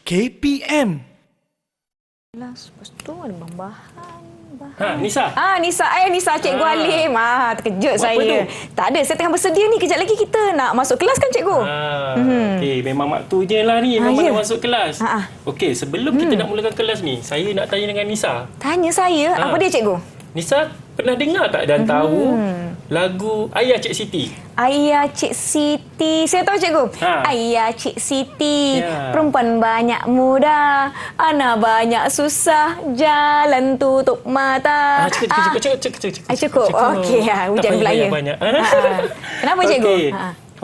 KPM. Lepas tu ada bahan. Nisa. Nisa Cikgu Halim. Terkejut Buat saya. apa tu? Tak ada, saya tengah bersedia ni. Kejap lagi kita nak masuk kelas kan Cikgu? Okey, memang waktunya lah ni. Memang ya. nak masuk kelas. Okey, sebelum kita nak mulakan kelas ni, saya nak tanya dengan Nisa. Tanya saya, apa dia Cikgu? Nisa, pernah dengar tak dan tahu lagu Ayah Cik Siti? Ayah Cik Siti. Saya tahu Cikgu. Ayah Cik Siti. Perempuan banyak muda, anak banyak susah, jalan tutup mata. Cukup. Okey, hujan belaya. Banyak. Kenapa Cikgu?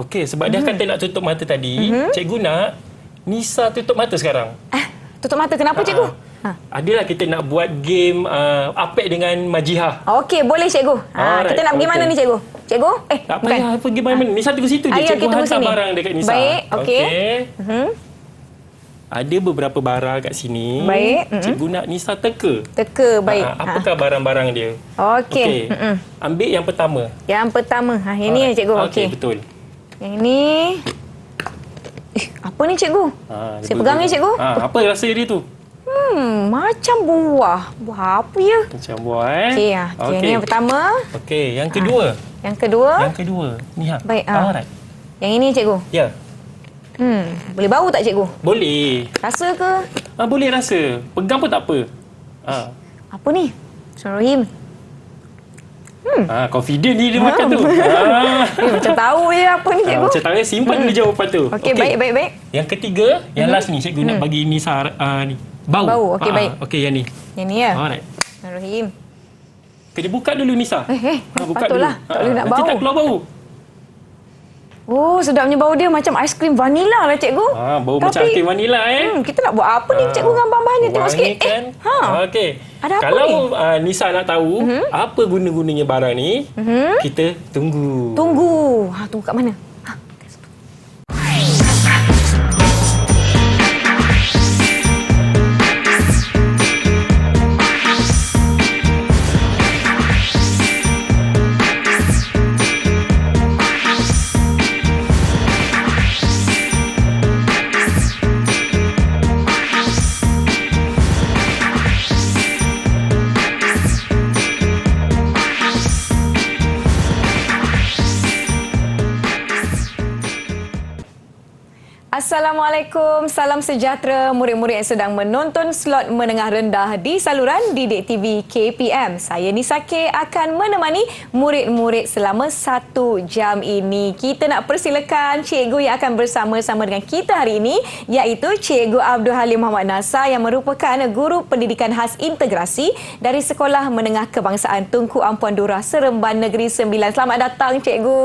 Okey, sebab dia kata nak tutup mata tadi, Cikgu nak Nisa tutup mata sekarang. Tutup mata kenapa Cikgu? Adalah kita nak buat game apek dengan Majihah. Okey, boleh Cikgu. Kita nak pergi mana ni Cikgu? Cikgu? Tak payah pergi mana. Nisa tunggu situ je. Cikgu hantar barang dekat Nisa. Baik, okey. Ada beberapa barang kat sini. Baik. Cikgu nak Nisa teka. Baik. Apakah barang-barang dia? Okey. Ambil yang pertama. Yang pertama. Yang ni Cikgu. Okey, betul. Yang ni. Apa ni Cikgu? Saya pegang ni Cikgu. Apa rasa dia tu? Macam buah. Buah apa ya? Macam buah Okey, ini yang pertama. Okey, yang kedua. Yang kedua. Yang kedua. Ni Baik. Alright. Yang ini Cikgu. Ya. Boleh bau tak Cikgu? Boleh. Rasa ke? Boleh rasa. Pegang pun tak apa. Apa ni? Bismillahirrahmanirrahim. Confident ni dia makan tu. Macam tahu je apa ni Cikgu. Macam tahu, simpan dulu jawapan tu. Okey, baik. Yang ketiga, yang last ni Cikgu nak bagi Nisa ni. Bau. Okey, baik. Okey, yang ni. Yang ni ya? Alright. Bismillahirrahmanirrahim. Kena buka dulu Nisa. Buka patutlah. dulu. Tak boleh nak bau. Nanti tak keluar bau. Oh, sedapnya bau dia macam aiskrim vanila lah Cikgu. Bau macam aiskrim vanila kita nak buat apa ni Cikgu dengan bahan-bahannya? Tengok sikit. Kan? Okey. Ada apa kalau ni? Nisa nak tahu apa guna-gunanya barang ni, kita tunggu. Tunggu kat mana? Assalamualaikum, salam sejahtera murid-murid yang sedang menonton slot menengah rendah di saluran Didik TV KPM. Saya Nisa K akan menemani murid-murid selama 1 jam ini. Kita nak persilakan cikgu yang akan bersama-sama dengan kita hari ini, iaitu Cikgu Abdul Halim Muhammad Nasar yang merupakan guru pendidikan khas integrasi dari Sekolah Menengah Kebangsaan Tunku Ampuan Durrah Seremban Negeri 9. Selamat datang Cikgu.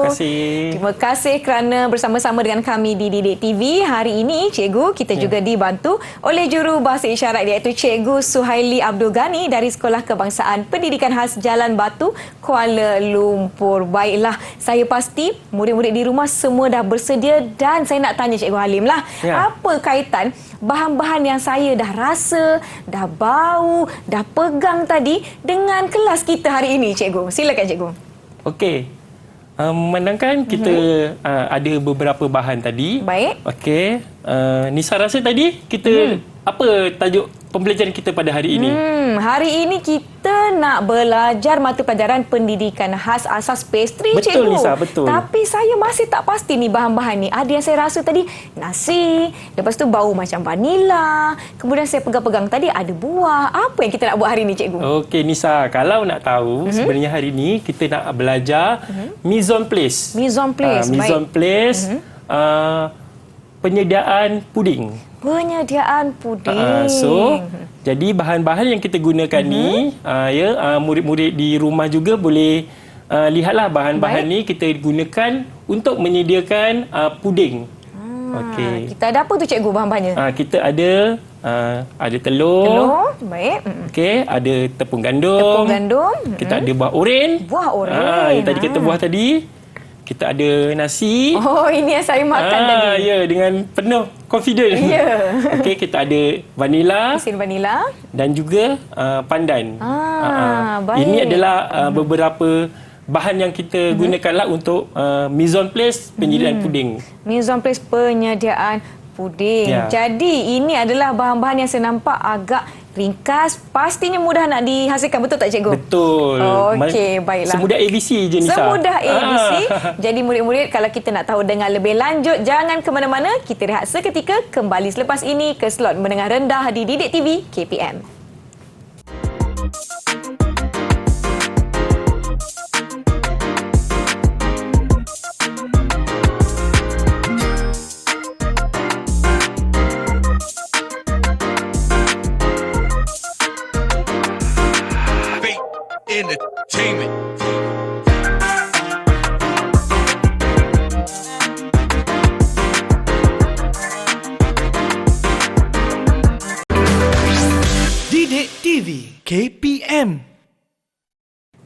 Terima kasih. Terima kasih kerana bersama-sama dengan kami di Didik TV. Hari ini Cikgu kita juga dibantu oleh juru bahasa isyarat iaitu Cikgu Suhaili Abdul Ghani dari Sekolah Kebangsaan Pendidikan Khas Jalan Batu, Kuala Lumpur. Baiklah, saya pasti murid-murid di rumah semua dah bersedia dan saya nak tanya Cikgu Halim lah, apa kaitan bahan-bahan yang saya dah rasa, dah bau, dah pegang tadi dengan kelas kita hari ini Cikgu? Silakan Cikgu. Okey. Memandangkan kita ada beberapa bahan tadi. Baik. Okey. Nisa rasa tadi kita apa tajuk pembelajaran kita pada hari ini? Hari ini kita nak belajar mata pelajaran pendidikan khas asas pastry, betul, Cikgu. Nisa, betul. Tapi saya masih tak pasti ni bahan-bahan ni. Ada yang saya rasa tadi nasi, lepas tu bau macam vanila. Kemudian saya pegang-pegang tadi ada buah. Apa yang kita nak buat hari ini, Cikgu? Okey Nisa, kalau nak tahu sebenarnya hari ini kita nak belajar mise en place. Mise en place. Mise en place. Penyediaan puding. Penyediaan puding. Jadi bahan-bahan yang kita gunakan ni, murid-murid di rumah juga boleh lihatlah bahan-bahan ni kita gunakan untuk menyediakan puding. Okey. Kita ada apa tu Cikgu bahan-bahannya? Kita ada telur. Telur, baik. Okey, ada tepung gandum. Tepung gandum. Kita ada buah oren. Buah oren. Yang tadi kata buah tadi. Kita ada nasi. Oh, ini yang saya makan tadi. Ya, dengan penuh confident. Ya. Okey, kita ada vanila. Mesin vanila. Dan juga pandan. Baik. Ini adalah beberapa bahan yang kita gunakanlah untuk mise en place penyediaan puding. Mise en place penyediaan puding. Ya. Jadi ini adalah bahan-bahan yang saya nampak agak ringkas, pastinya mudah nak dihasilkan, betul tak cikgu? Betul. Okey, baiklah. Semudah ABC je Nisa. Semudah ABC. Jadi murid-murid, kalau kita nak tahu dengan lebih lanjut, jangan ke mana-mana. Kita rehat seketika, kembali selepas ini ke slot menengah rendah di Didik TV KPM. Entertainment. Didik TV KPM.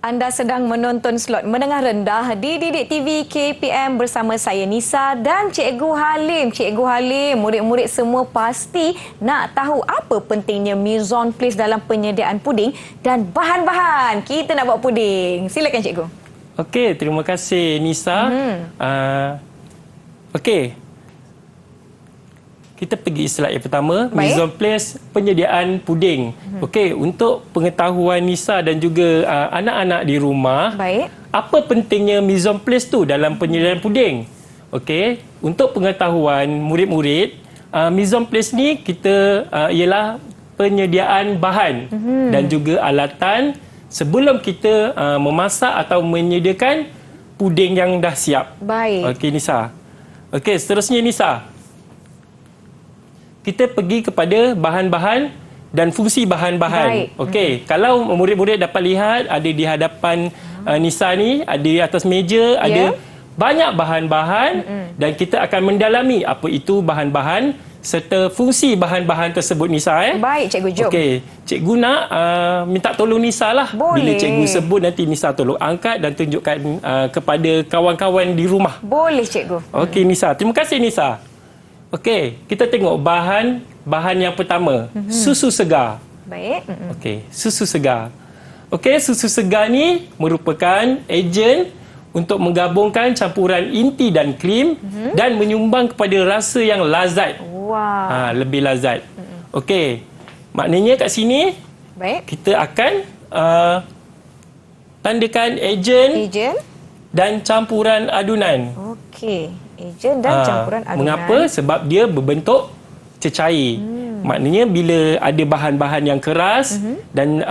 Anda sedang menonton slot menengah rendah di Didik TV KPM bersama saya Nisa dan Cikgu Halim. Cikgu Halim, murid-murid semua pasti nak tahu apa pentingnya mise en place dalam penyediaan puding dan bahan-bahan kita nak buat puding. Silakan Cikgu. Okey, terima kasih Nisa. Okey. Kita pergi slide yang pertama, Baik. mise en place penyediaan puding. Okey, untuk pengetahuan Nisa dan juga anak-anak di rumah, Baik. apa pentingnya mise en place tu dalam penyediaan puding? Okey, untuk pengetahuan murid-murid, mise en place ni kita ialah penyediaan bahan dan juga alatan sebelum kita memasak atau menyediakan puding yang dah siap. Baik. Okey Nisa. Okey, seterusnya Nisa. Kita pergi kepada bahan-bahan dan fungsi bahan-bahan. Baik. Okey, kalau murid-murid dapat lihat ada di hadapan Nisa ni, ada di atas meja, ada banyak bahan-bahan dan kita akan mendalami apa itu bahan-bahan serta fungsi bahan-bahan tersebut Nisa. Baik, Cikgu, jom. Okey, cikgu nak minta tolong Nisa lah. Boleh. Bila cikgu sebut nanti Nisa tolong angkat dan tunjukkan kepada kawan-kawan di rumah. Boleh, Cikgu. Okey Nisa, terima kasih Nisa. Okey, kita tengok bahan yang pertama, susu segar. Baik. Okey, susu segar. Okey, susu segar ni merupakan ejen untuk menggabungkan campuran inti dan krim dan menyumbang kepada rasa yang lazat. Wah. Lebih lazat. Okey, maknanya kat sini Baik. kita akan tandakan ejen Ejen. dan campuran adunan. Okey. Ejen dan campuran adunan. Mengapa? Sebab dia berbentuk cecair. Maknanya bila ada bahan-bahan yang keras dan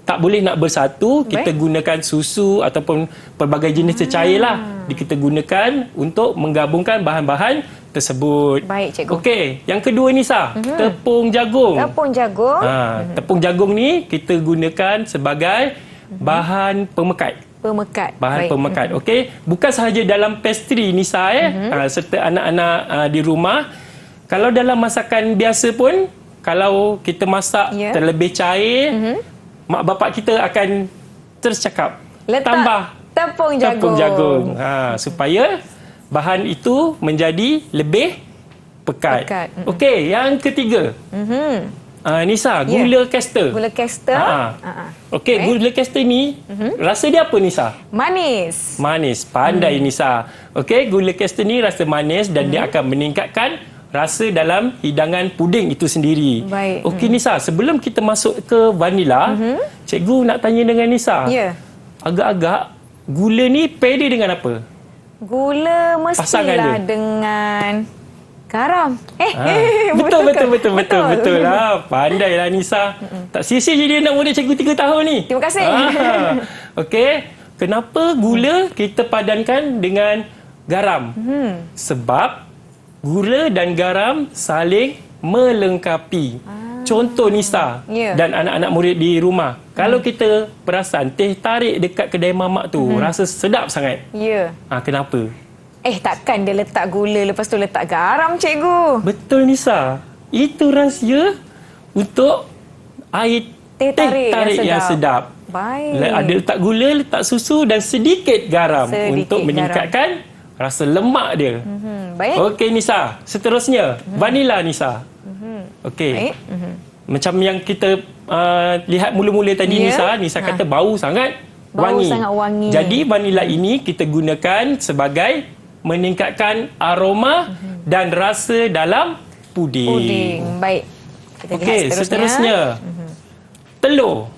tak boleh nak bersatu, kita gunakan susu ataupun pelbagai jenis cecair lah. Kita gunakan untuk menggabungkan bahan-bahan tersebut. Baik, cikgu. Okey, yang kedua Nisa, tepung jagung. Tepung jagung. Tepung jagung ni kita gunakan sebagai bahan pemekat. Pemekat. Bahan Baik. pemekat. Okey, bukan sahaja dalam pastry Nisa serta anak-anak di rumah. Kalau dalam masakan biasa pun, kalau kita masak terlebih cair, mak bapak kita akan terus cakap tambah tepung jagung. Tepung jagung. Supaya bahan itu menjadi lebih pekat. Okey, yang ketiga. Nisa, gula caster. Gula caster. Okey, gula caster ni rasa dia apa Nisa? Manis. Manis. Pandai Nisa. Okey, gula caster ni rasa manis dan dia akan meningkatkan rasa dalam hidangan puding itu sendiri. Baik. Okey Nisa, sebelum kita masuk ke vanila, cikgu nak tanya dengan Nisa. Ya. Agak-agak gula ni pede dengan apa? Gula Pasangan mestilah dia. dengan garam. Betul lah. Pandailah Nisa. Tak sia-sia jadi anak murid cikgu 3 tahun ni. Terima kasih. Okey. Kenapa gula kita padankan dengan garam? Sebab gula dan garam saling melengkapi. Contoh Nisa dan anak-anak murid di rumah. Kalau kita perasan teh tarik dekat kedai mamak tu rasa sedap sangat. Ya. Kenapa? Takkan dia letak gula lepas tu letak garam, cikgu. Betul Nisa. Itu rahsia untuk air Teh tarik yang sedap. Baik. Ada letak gula, letak susu dan sedikit garam untuk meningkatkan rasa lemak dia. Baik. Okey Nisa, seterusnya vanila Nisa. Okey. Macam yang kita lihat mula-mula tadi Nisa kata bau sangat wangi. Sangat wangi. Jadi vanila ini kita gunakan sebagai meningkatkan aroma dan rasa dalam puding. Puding. Baik. Kita Okey, lihat seterusnya. Telur.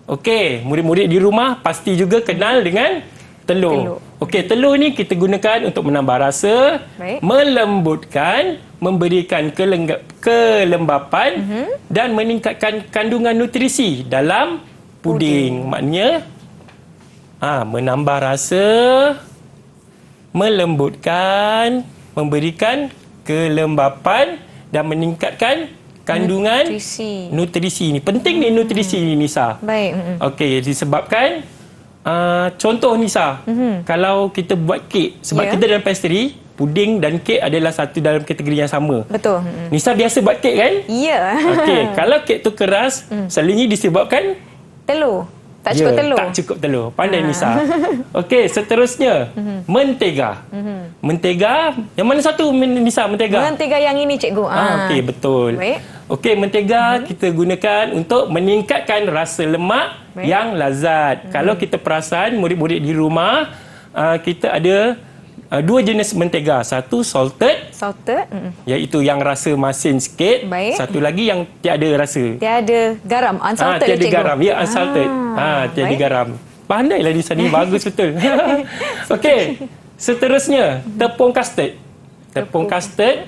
Okey, murid-murid di rumah pasti juga kenal dengan telur. Okey, telur ni kita gunakan untuk menambah rasa, Baik. melembutkan, memberikan kelembapan dan meningkatkan kandungan nutrisi dalam puding. Maknanya menambah rasa, melembutkan, memberikan kelembapan dan meningkatkan kandungan nutrisi ni. Penting ni nutrisi ni, Nisa. Baik. Okey, disebabkan contoh Nisa, kalau kita buat kek, sebab kita dalam pastry, puding dan kek adalah satu dalam kategori yang sama. Betul. Nisa biasa buat kek kan? Ya. Okey, kalau kek tu keras, selalunya disebabkan Telur. Tak cukup telur. Tak cukup telur. Pandai Nisa. Okey, seterusnya mentega. Mentega, yang mana satu Nisa mentega? Mentega yang ini cikgu. Okey, betul. Baik. Okey, mentega kita gunakan untuk meningkatkan rasa lemak yang lazat. Kalau kita perasan murid-murid di rumah, kita ada dua jenis mentega. Satu salted, iaitu yang rasa masin sikit. Baik. Satu lagi yang tiada rasa. Tiada garam, unsalted tiada cikgu. garam. Ya, unsalted. Tiada baik. garam. Pandailah di sana, bagus betul. Okey. Seterusnya, tepung custard. Tepung custard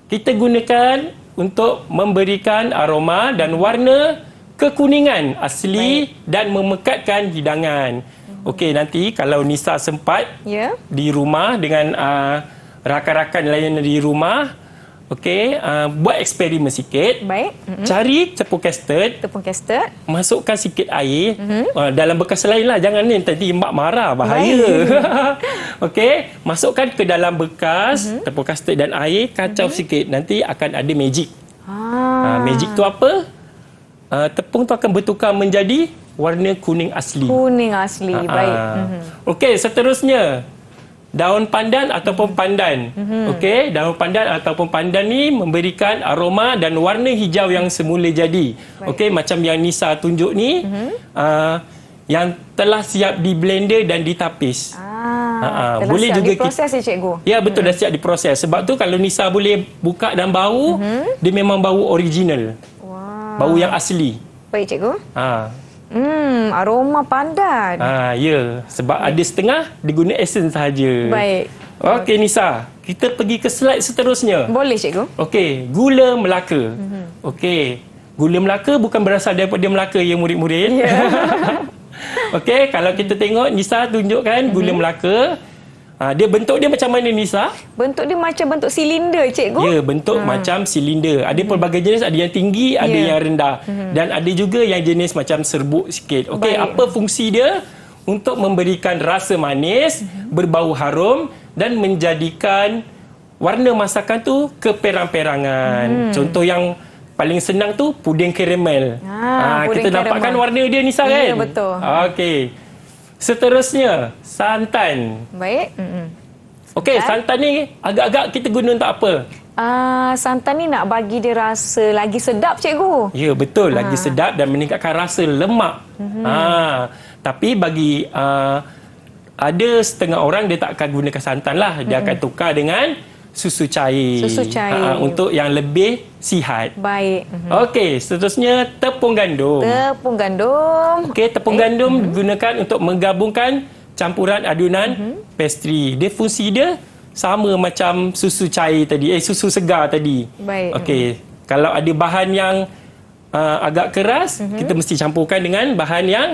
kita gunakan untuk memberikan aroma dan warna kekuningan asli dan memekatkan hidangan. Okey, nanti kalau Nisa sempat di rumah dengan rakan-rakan lain di rumah, okey, buat eksperimen sikit. Baik. Cari tepung custard. Masukkan sikit air dalam bekas lain lah. Jangan ni nanti mak marah, bahaya. Okey, masukkan ke dalam bekas tepung custard dan air, kacau sikit. Nanti akan ada magic. Magic tu apa? Tepung tu akan bertukar menjadi warna kuning asli. Kuning asli, baik. Okey, seterusnya daun pandan ataupun pandan. Okey, daun pandan ataupun pandan ni memberikan aroma dan warna hijau yang semula jadi. Okey, macam yang Nisa tunjuk ni, yang telah siap di blender dan ditapis. Telah boleh siap juga diproses ya cikgu? Ya, betul, dah siap diproses. Sebab tu kalau Nisa boleh buka dan bau, dia memang bau original. Bau yang asli. Baik cikgu. Aroma pandan. Ya, sebab ada setengah diguna essence sahaja. Baik. Okey Nisa, kita pergi ke slide seterusnya. Boleh cikgu. Okey, gula Melaka. Okey, gula Melaka bukan berasal daripada Melaka ya murid-murid. Okey, kalau kita tengok Nisa tunjukkan gula Melaka. Dia bentuk dia macam mana Nisa? Bentuk dia macam bentuk silinder cikgu. Ya, bentuk macam silinder. Ada pelbagai jenis, ada yang tinggi, ada yang rendah. Dan ada juga yang jenis macam serbuk sikit. Okey, apa fungsi dia? Untuk memberikan rasa manis, berbau harum dan menjadikan warna masakan tu keperang-perangan. Contoh yang paling senang tu puding karamel. Kita dapatkan warna dia Nisa kan? Ya, betul. Okey. Seterusnya, santan. Baik. Okey, santan ni agak-agak kita guna untuk apa? Santan ni nak bagi dia rasa lagi sedap cikgu. Ya, betul. Lagi sedap dan meningkatkan rasa lemak. Tapi bagi ada setengah orang dia tak akan gunakan santan lah. Dia akan tukar dengan susu cair. Susu cair. Untuk yang lebih sihat. Baik. Okey, seterusnya tepung gandum. Tepung gandum. Okey, tepung gandum digunakan untuk menggabungkan campuran adunan pastry. Dia fungsi dia sama macam susu cair tadi, susu segar tadi. Baik. Okey, kalau ada bahan yang agak keras, kita mesti campurkan dengan bahan yang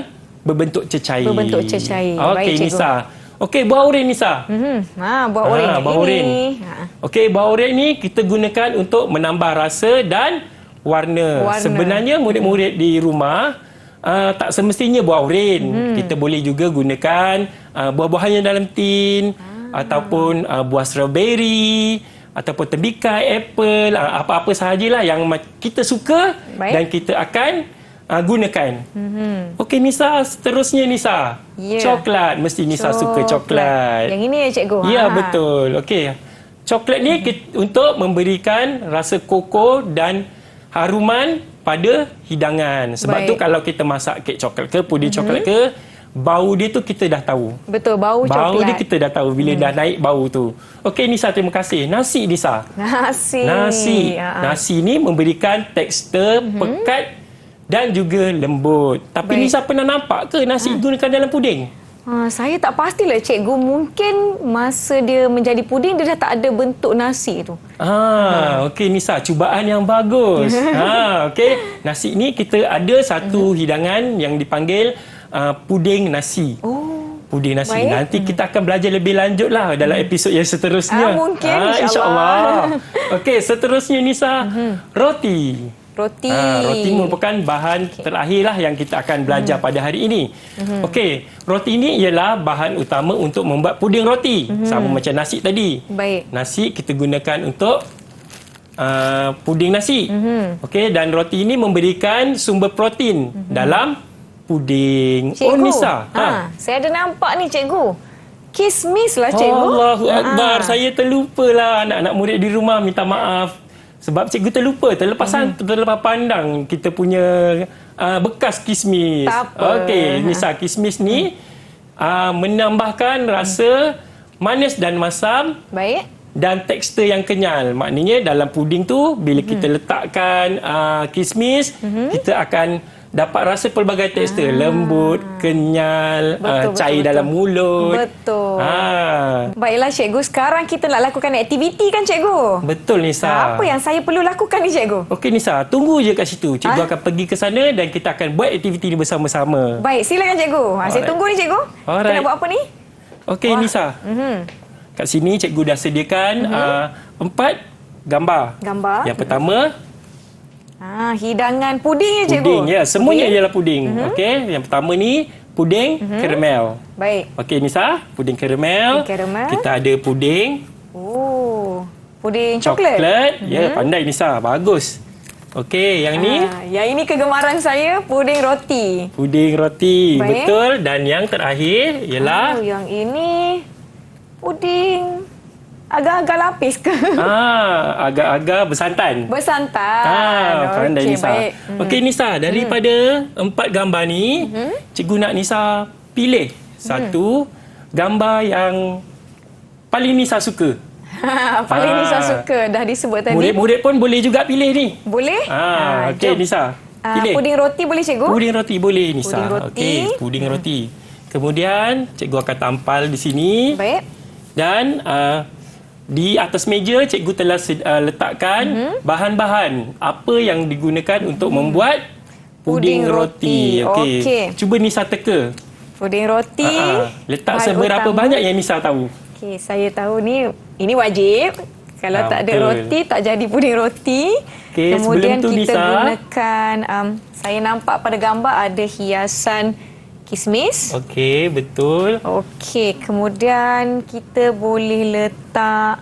berbentuk cecair. Berbentuk cecair. Okey, Nisa. Okey, buah oren Nisa. Buah oren buah oren. Okey, buah oren ni kita gunakan untuk menambah rasa dan warna. Sebenarnya murid-murid di rumah tak semestinya buah oren. Kita boleh juga gunakan buah-buahan yang dalam tin ataupun buah strawberry ataupun tembikai, apple, apa-apa sahajalah yang kita suka. Baik. Dan kita akan gunakan. Okey Nisa, seterusnya Nisa. Coklat, mesti Nisa suka coklat. Yang ini ya cikgu. Ya, betul. Okey. Coklat ni untuk memberikan rasa koko dan haruman pada hidangan. Sebab tu kalau kita masak kek coklat ke, puding coklat ke, bau dia tu kita dah tahu. Betul, bau coklat. Bau dia kita dah tahu bila dah naik bau tu. Okey Nisa, terima kasih. Nasi Nisa. Nasi. Nasi ni memberikan tekstur pekat dan juga lembut. Tapi Baik. Nisa pernah nampak ke nasi digunakan dalam puding? Saya tak pastilah cikgu, mungkin masa dia menjadi puding dia dah tak ada bentuk nasi tu. Okey Nisa, cubaan yang bagus. Okey, nasi ni kita ada satu hidangan yang dipanggil puding nasi. Puding nasi. Baik. Nanti kita akan belajar lebih lanjut lah dalam episod yang seterusnya. Mungkin, insyaAllah. Okey, seterusnya Nisa, roti. Roti. Roti merupakan bahan terakhir lah yang kita akan belajar pada hari ini. Okey, roti ini ialah bahan utama untuk membuat puding roti. Sama macam nasi tadi. Baik. Nasi kita gunakan untuk puding nasi. Okey, dan roti ini memberikan sumber protein dalam puding. Cikgu, Nisa. saya ada nampak ni cikgu. Kismis lah cikgu. Allahu Akbar. Saya terlupa lah anak-anak murid di rumah, minta maaf. Sebab cikgu terlepas pandang kita punya bekas kismis. Tak apa. Okey, Nisa, kismis ni menambahkan rasa manis dan masam Baik. dan tekstur yang kenyal. Maknanya dalam puding tu bila kita letakkan kismis, kita akan dapat rasa pelbagai tekstur, lembut, kenyal, cair dalam mulut. Betul. Baiklah cikgu, sekarang kita nak lakukan aktiviti kan cikgu? Betul Nisa. Apa yang saya perlu lakukan ni cikgu? Okey Nisa, tunggu je kat situ. Cikgu akan pergi ke sana dan kita akan buat aktiviti ni bersama-sama. Baik, silakan cikgu. Saya tunggu ni cikgu. Kita nak buat apa ni? Okey Nisa. Kat sini cikgu dah sediakan 4 gambar. Yang pertama, hidangan puding ya cikgu? puding. Ya, semuanya ialah puding. Okey, yang pertama ni puding karamel. Baik. Okey Nisa, puding karamel. Kita ada puding Puding coklat. Ya, pandai Nisa. Bagus. Okey, yang ni yang ini kegemaran saya, puding roti. puding roti. Baik. Betul. Dan yang terakhir ialah yang ini puding agak-agak lapis ke? agak-agak bersantan. Bersantan. Pandai Okey, Nisa. baik. Okey Nisa, daripada 4 gambar ni, cikgu nak Nisa pilih satu gambar yang paling Nisa suka. Paling Nisa suka, dah disebut tadi. Murid-murid pun boleh juga pilih ni. Boleh? Okey Nisa, pilih. Puding roti boleh cikgu? Puding roti boleh Nisa. Puding roti. Okey, puding roti. Kemudian cikgu akan tampal di sini. Baik. Dan di atas meja cikgu telah letakkan bahan-bahan apa yang digunakan untuk membuat puding roti. Okey. Cuba Nisa teka. Puding roti. Letak seberapa banyak yang Nisa tahu? Okey, saya tahu ni ini wajib. Kalau tak ada betul. roti tak jadi puding roti. Okey, Kemudian sebelum tu, kita Nisa, gunakan saya nampak pada gambar ada hiasan kismis. Okey, betul. Okey, kemudian kita boleh letak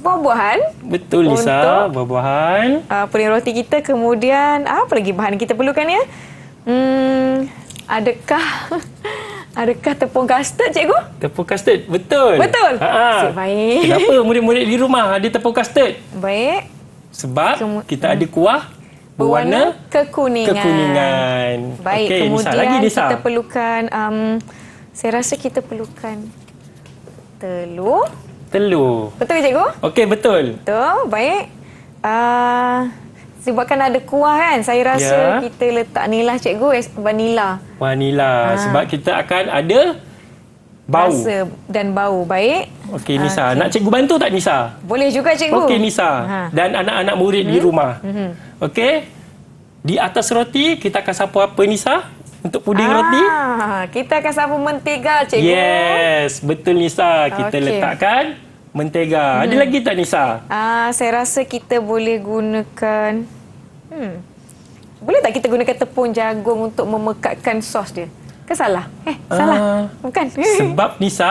buah-buahan. Betul Nisa, untuk buah-buahan. Puding roti kita. Kemudian apa lagi bahan kita perlukan ya? Adakah tepung custard cikgu? Tepung custard, betul. Betul. Asyik baik. Kenapa murid-murid di rumah ada tepung custard? Baik. Sebab kita ada kuah berwarna kekuningan. Baik, okey, kemudian Nisa, lagi Nisa. kita perlukan saya rasa kita perlukan telur. Betul ke cikgu? Okey, betul. Betul, baik. Sebabkan ada kuah kan, saya rasa kita letak ni lah cikgu, vanila. Sebab kita akan ada bau. Rasa dan bau, baik. Okey Nisa, nak cikgu bantu tak Nisa? Boleh juga cikgu. Okey Nisa, dan anak-anak murid di rumah. Okey, di atas roti kita akan sapu apa Nisa? Untuk puding roti? Kita akan sapu mentega cikgu. Yes, betul Nisa. Kita letakkan mentega. Ada lagi tak Nisa? Saya rasa kita boleh gunakan boleh tak kita gunakan tepung jagung untuk memekatkan sos dia? Ke salah? Salah. Bukan. Sebab Nisa,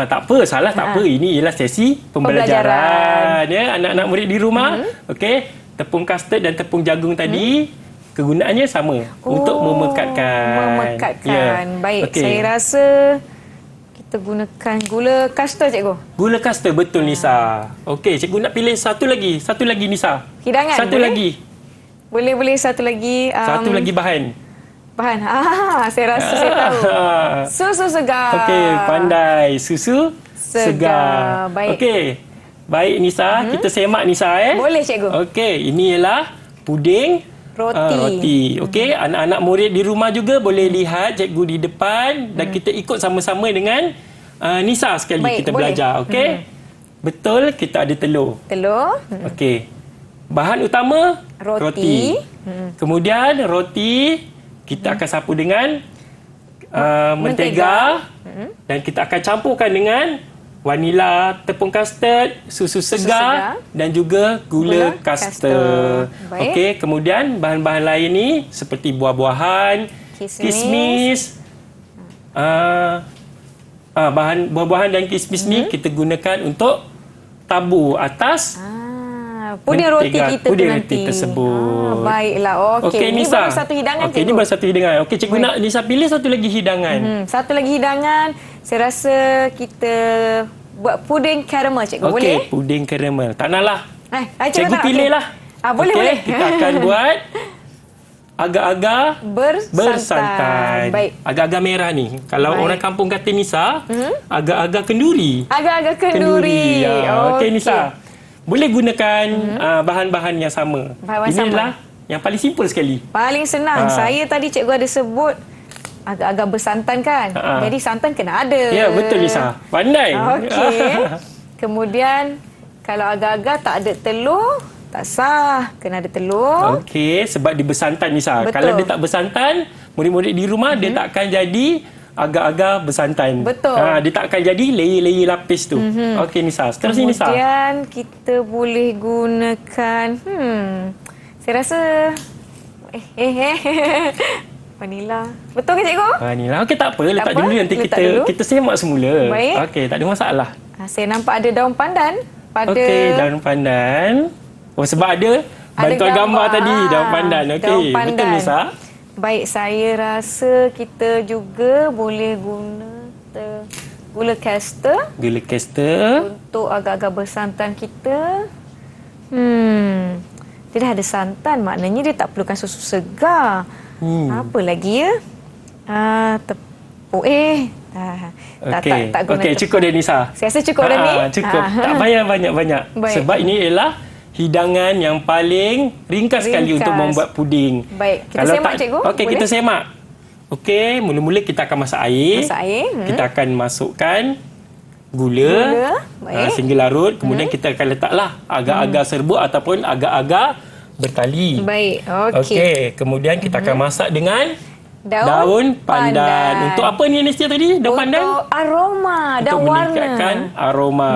tak apa, salah tak apa. Ini ialah sesi pembelajaran. Ya, anak-anak murid di rumah. Okey, tepung custard dan tepung jagung tadi kegunaannya sama untuk memekatkan. Baik, okay. Saya rasa kita gunakan gula kastor cikgu. Gula kastor, betul Nisa. Okey, cikgu nak pilih satu lagi Nisa. Hidangan satu boleh? lagi. Boleh satu lagi. Satu lagi bahan. Bahan. Saya rasa saya tahu. Susu segar. Okey, pandai. Susu segar. Baik. Okey. Baik Nisa, kita semak Nisa Boleh, cikgu. Okey, ini ialah puding roti. Okey, anak-anak murid di rumah juga boleh lihat cikgu di depan dan kita ikut sama-sama dengan Nisa sekali. Baik, kita boleh. belajar. Okey. Betul, kita ada telur. Telur. Okey. Bahan utama Roti. Kemudian roti kita akan sapu dengan mentega dan kita akan campurkan dengan vanila, tepung kastard, susu segar dan juga gula kastard. Baik. Okey, kemudian bahan-bahan lain ni seperti buah-buahan, kismis, bahan buah-buahan dan kismis ni kita gunakan untuk tabur atas Puding roti mentega, kita puding tu roti nanti. tersebut. Baiklah. Okey, ini Nisa. baru satu hidangan, Okey, ini baru satu hidangan. Okey, cikgu nak Nisa pilih satu lagi hidangan. Satu lagi hidangan. Saya rasa kita buat puding karamel, cikgu. Okey, Boleh? puding karamel. Tak naklah. Cikgu tak? Pilih Okey. lah. Boleh, Okey, boleh. kita akan buat agar-agar bersantan. Baik. Agar-agar merah ni. Kalau Baik. orang kampung kata Nisa, agar-agar kenduri. Agak-agak kenduri. Okey, Nisa. Boleh gunakan bahan-bahan yang sama. Bahan-bahan Ini sama. adalah yang paling simple sekali. Paling senang. Saya tadi cikgu ada sebut agak-agak bersantan kan. Jadi santan kena ada. Ya, betul Nisa. Pandai. Okey. Kemudian kalau agak-agak tak ada telur, tak sah. Kena ada telur. Okey, sebab dia bersantan Nisa. Betul. Kalau dia tak bersantan, murid-murid di rumah dia tak akan jadi agak-agak bersantan. Betul. Dia tak akan jadi layer-layer lapis tu. Okey Nisa, seterusnya Nisa. Kemudian kita boleh gunakan saya rasa vanila. Betul ke cikgu? Vanila. Okey, tak apa, letak apa, dulu nanti letak kita dulu. kita semak semula. Baik. Okey, tak ada masalah. Saya nampak ada daun pandan pada Okey, daun pandan. Oh, sebab ada bantuan gambar tadi, daun pandan. Okey, daun pandan. betul Nisa. Baik, saya rasa kita juga boleh guna gula kasterd Gula kasterd. untuk agak-agak bersantan kita. Dia dah ada santan, maknanya dia tak perlukan susu segar. Apa lagi ya? Tepung. Tak guna Okey, cukup dah Nisa. Saya rasa cukup dah ni. Cukup. Tak payah banyak-banyak. Baik. Sebab ini ialah hidangan yang paling ringkas sekali untuk membuat puding. Baik, kita semak, cikgu. Okey, Boleh? kita semak. Okey, mula-mula kita akan masak air. Masak air. Kita akan masukkan gula. Baik. Sehingga larut. Kemudian kita akan letaklah agar-agar serbuk ataupun agar-agar bertali. Baik, okey. Okey, kemudian kita akan masak dengan Daun pandan. Untuk apa ni Anestia tadi? Daun pandan? Untuk aroma dan untuk warna. meningkatkan aroma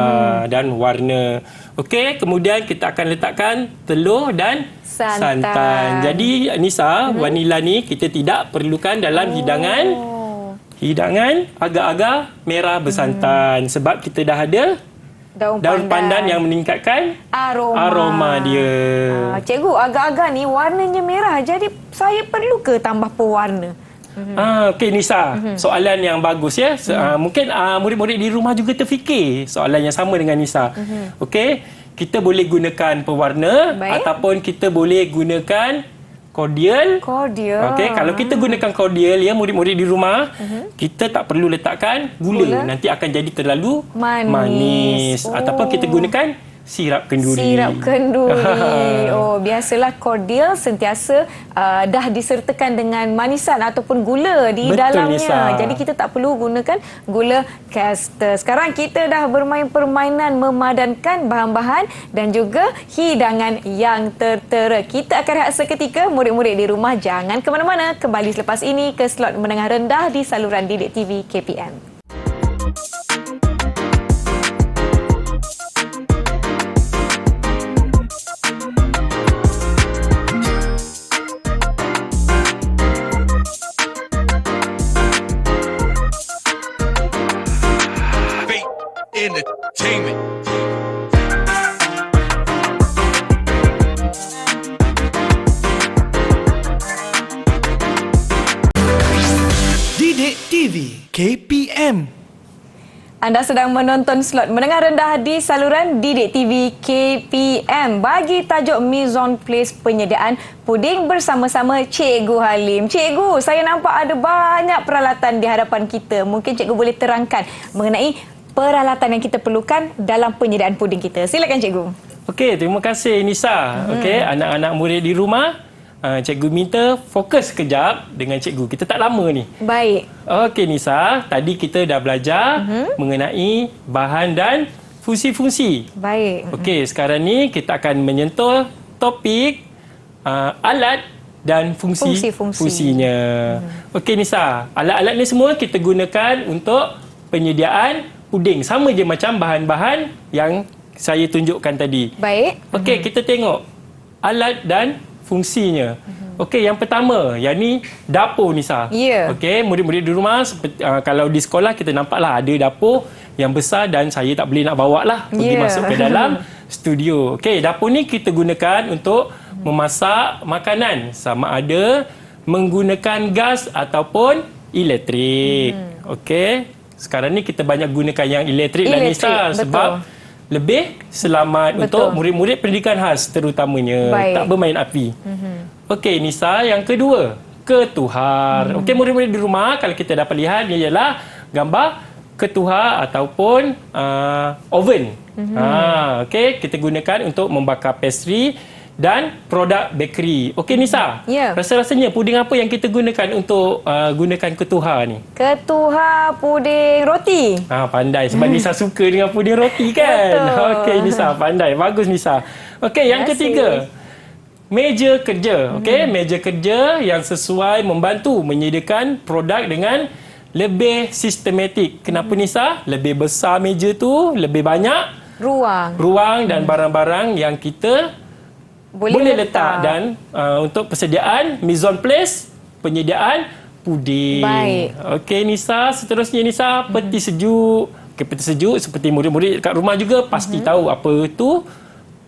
dan warna. Okey, kemudian kita akan letakkan telur dan santan. Jadi Nisa, vanila ni kita tidak perlukan dalam hidangan agak-agak merah bersantan sebab kita dah ada daun pandan yang meningkatkan aroma dia. Cikgu, agak-agak ni warnanya merah. Jadi saya perlu ke tambah pewarna? Okey Nisa, soalan yang bagus ya. Mungkin murid-murid di rumah juga terfikir soalan yang sama dengan Nisa. Okey, kita boleh gunakan pewarna. Baik. Ataupun kita boleh gunakan cordial. Okey, kalau kita gunakan cordial ya murid-murid di rumah, kita tak perlu letakkan gula. Nanti akan jadi terlalu manis. Ataupun kita gunakan sirap kenduri. Sirap kenduri. Biasalah cordial sentiasa dah disertakan dengan manisan ataupun gula di Betul, dalamnya. Nisa. Jadi kita tak perlu gunakan gula kasterd. Sekarang kita dah bermain permainan memadankan bahan-bahan dan juga hidangan yang tertera. Kita akan rehat seketika. Murid-murid di rumah jangan ke mana-mana. Kembali selepas ini ke slot menengah rendah di saluran Didik TV KPM. Entertainment. Didik TV KPM. Anda sedang menonton slot menengah rendah di saluran Didik TV KPM bagi tajuk Mise en Place penyediaan puding bersama-sama Cikgu Halim. Cikgu, saya nampak ada banyak peralatan di hadapan kita. Mungkin cikgu boleh terangkan mengenai peralatan yang kita perlukan dalam penyediaan puding kita. Silakan cikgu. Okey, terima kasih Nisa. Okey, anak-anak murid di rumah, cikgu minta fokus sekejap dengan cikgu. Kita tak lama ni. Baik. Okey Nisa, tadi kita dah belajar mengenai bahan dan fungsi-fungsi. Baik. Okey, sekarang ni kita akan menyentuh topik alat dan fungsinya. Okey Nisa, alat-alat ni semua kita gunakan untuk penyediaan puding. Sama je macam bahan-bahan yang saya tunjukkan tadi. Baik. Okey, kita tengok alat dan fungsinya. Okey, yang pertama, yang ni dapur Nisa. Ya. Okey, murid-murid di rumah, kalau di sekolah kita nampaklah ada dapur yang besar dan saya tak boleh nak bawa lah pergi masuk ke dalam studio. Okey, dapur ni kita gunakan untuk memasak makanan, sama ada menggunakan gas ataupun elektrik. Okey, sekarang ni kita banyak gunakan yang elektrik lah Nisa, sebab lebih selamat untuk murid-murid pendidikan khas terutamanya. Baik. Tak bermain api. Okey Nisa, yang kedua, ketuhar. Okey, murid-murid di rumah, kalau kita dapat lihat, ia ialah gambar ketuhar ataupun oven. Okey, kita gunakan untuk membakar pastry dan produk bakery. Okey Nisa, rasa-rasanya puding apa yang kita gunakan untuk gunakan ketuhar ni? Ketuhar puding roti. Pandai sebab Nisa suka dengan puding roti kan? Okey Nisa, pandai. Bagus Nisa. Okey, yang ketiga, meja kerja. Okey, meja kerja yang sesuai membantu menyediakan produk dengan lebih sistematik. Kenapa Nisa? Lebih besar meja tu, lebih banyak ruang dan barang-barang yang kita boleh letak dan untuk persediaan mise en place penyediaan puding. Baik. Okey Nisa, seterusnya Nisa, peti sejuk. Okey, peti sejuk seperti murid-murid kat rumah juga pasti tahu apa tu